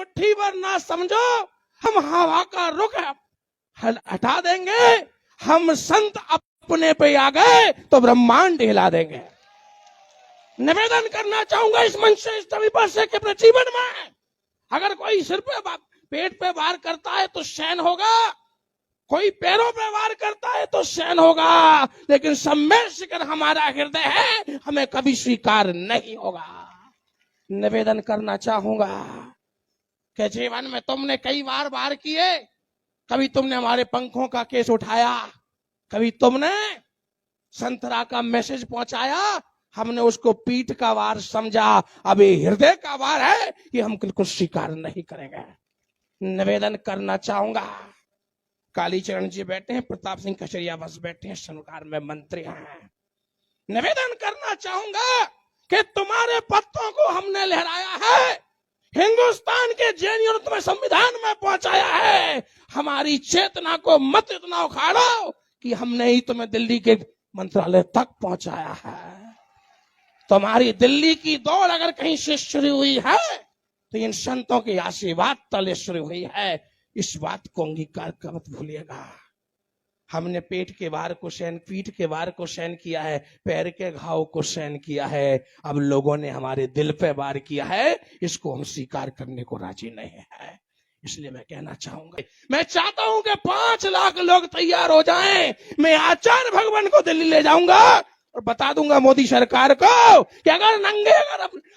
मुट्ठी भर ना समझो, हम हवा का रुख हटा देंगे। हम संत अपने पे आ गए तो ब्रह्मांड हिला देंगे। निवेदन करना चाहूंगा इस मंच से, इस तभी पर से कि अपने जीवन में अगर कोई सिर पे पेट पे वार करता है तो सहन होगा, कोई पैरों पे वार करता है तो सहन होगा, लेकिन सम्मेद शिखर हमारा हृदय है, हमें कभी स्वीकार नहीं होगा। निवेदन करना चाहूंगा कि जीवन में तुमने कई बार वार किए, कभी तुमने हमारे पंखों का केस उठाया, कभी तुमने संतरा का मैसेज पहुंचाया, हमने उसको पीठ का वार समझा। अभी हृदय का वार है कि हम बिल्कुल स्वीकार नहीं करेंगे। निवेदन करना चाहूंगा, कालीचरण जी बैठे हैं, प्रताप सिंह कचरिया बस बैठे हैं, सरकार में मंत्री हैं। निवेदन करना चाहूंगा कि तुम्हारे पत्तों को हमने लहराया है, हिंदुस्तान के जेएनयू ने तुम्हें संविधान में पहुंचाया है। हमारी चेतना को मत इतना उखाड़ो कि हमने ही तुम्हें दिल्ली के मंत्रालय तक पहुंचाया है। तुम्हारी दिल्ली की दौड़ अगर कहीं से शुरू हुई है तो इन संतों के आशीर्वाद तले शुरू हुई है। इस बात को अंगीकार कर मत भूलिएगा। हमने पेट के वार को सहन, पीठ के वार को सहन किया है, पैर के घाव को सहन किया है, अब लोगों ने हमारे दिल पे वार किया है, इसको हम स्वीकार करने को राजी नहीं है। इसलिए मैं कहना चाहूंगा, मैं चाहता हूं कि 5 लाख लोग तैयार हो जाएं। मैं आचार्य भगवान को दिल्ली ले जाऊंगा और बता दूंगा मोदी सरकार को कि अगर नंगे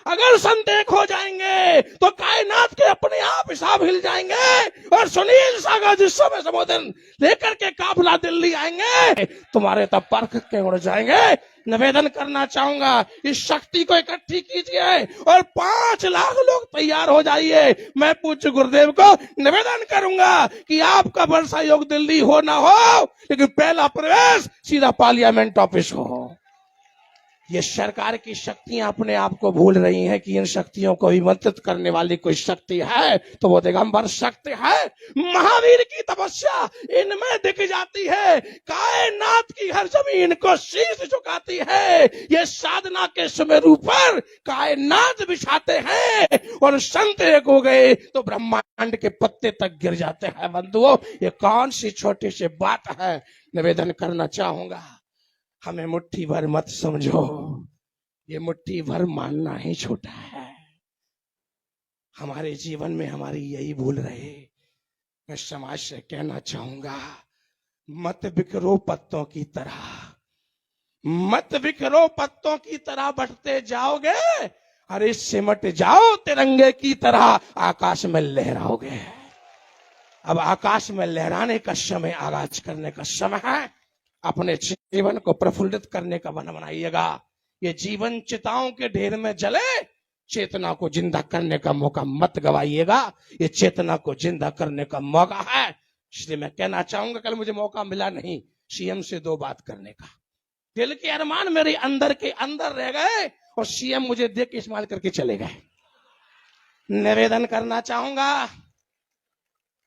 अगर संत एक हो जाएंगे तो कायनात के अपने आप हिसाब हिल जाएंगे और सुनील सागर जिसमें में संबोधन लेकर के काफिला दिल्ली आएंगे, तुम्हारे तब परख के उड़ जाएंगे। निवेदन करना चाहूंगा, इस शक्ति को इकट्ठी कीजिए और 5 लाख लोग तैयार हो जाइए। मैं पूज्य गुरुदेव को निवेदन करूंगा कि आपका वर्षा योग दिल्ली हो ना हो, लेकिन पहला प्रवेश सीधा पार्लियामेंट ऑफिस हो। ये सरकार की शक्तियां अपने आप को भूल रही हैं कि इन शक्तियों को विमंत्रित करने वाली कोई शक्ति है तो वो दिगंबर शक्ति है। महावीर की तपस्या इनमें दिख जाती है, कायनात की हर जमीन को शीश झुकाती है। ये साधना के सुमेरु पर कायनात बिछाते हैं और संत एक हो गए तो ब्रह्मांड के पत्ते तक गिर जाते हैं। बंधुओं, ये कौन सी छोटी सी बात है। निवेदन करना चाहूंगा, हमें मुट्ठी भर मत समझो, ये मुट्ठी भर मानना ही छोटा है। हमारे जीवन में हमारी यही भूल रहे। मैं समाज से कहना चाहूंगा, मत बिखरो पत्तों की तरह, मत बिखरो पत्तों की तरह, बंटते जाओगे अरे सिमट जाओ तिरंगे की तरह, आकाश में लहराओगे। अब आकाश में लहराने का समय, आगाज करने का समय है। अपने जीवन को प्रफुल्लित करने का वन बनाइएगा। ये जीवन चिताओं के ढेर में जले, चेतना को जिंदा करने का मौका मत गवाइएगा। ये चेतना को जिंदा करने का मौका है। इसलिए मैं कहना चाहूंगा, कल मुझे मौका मिला नहीं सीएम से 2 बात करने का। दिल के अरमान मेरे अंदर के अंदर रह गए और सीएम मुझे देख के इस्तेमाल करके चले गए। निवेदन करना चाहूंगा,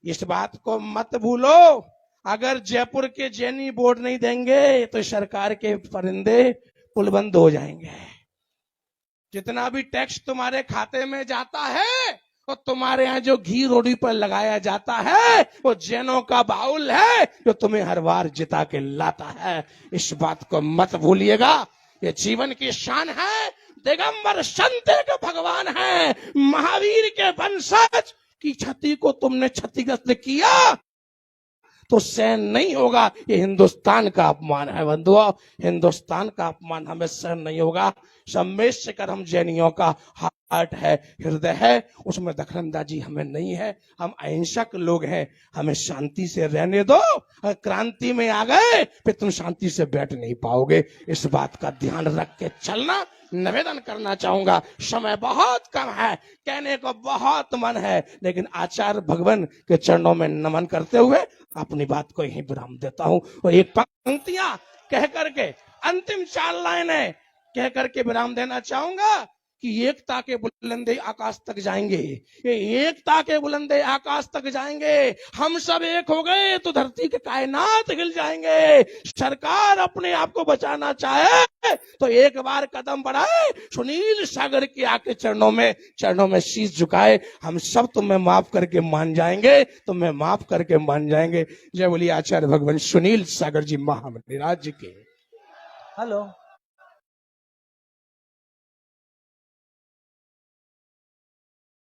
इस बात को मत भूलो, अगर जयपुर के जेएनयू बोर्ड नहीं देंगे तो सरकार के परिंदे पुलबंद हो जाएंगे। जितना भी टैक्स तुम्हारे खाते में जाता है और तुम्हारे यहाँ जो घी रोटी पर लगाया जाता है वो जैनों का बाउल है जो तुम्हें हर बार जिता के लाता है। इस बात को मत भूलिएगा। ये जीवन की शान है। दिगंबर संत के भगवान है, महावीर के वंशज की छति को तुमने क्षतिग्रस्त किया तो सहन नहीं होगा। ये हिंदुस्तान का अपमान है बंधुओं, हिंदुस्तान का अपमान हमें सहन नहीं होगा। सम्मेद शिखर हम जैनियों का हार्ट है, हृदय है, उसमें दखलंदाजी हमें नहीं है। हम अहिंसक लोग हैं, हमें शांति से रहने दो। अगर क्रांति में आ गए फिर तुम शांति से बैठ नहीं पाओगे। इस बात का ध्यान रख के चलना। निवेदन करना चाहूंगा, समय बहुत कम है, कहने को बहुत मन है, लेकिन आचार्य भगवान के चरणों में नमन करते हुए अपनी बात को यहीं विराम देता हूं और एक पंक्तियां कह करके, अंतिम 4 लाइनें कह करके विराम देना चाहूंगा कि एकता के बुलंदे आकाश तक जाएंगे, ये एकता के बुलंदे आकाश तक जाएंगे। हम सब एक हो गए तो धरती के कायनात हिल जाएंगे। सरकार अपने आप को बचाना चाहे तो एक बार कदम बढ़ाए, सुनील सागर की आके चरणों में शीश झुकाए। हम सब तुम्हें माफ करके मान जाएंगे, तुम्हें माफ करके मान जाएंगे। जय बोलिए आचार्य भगवान सुनील सागर जी महाराज के। हेलो।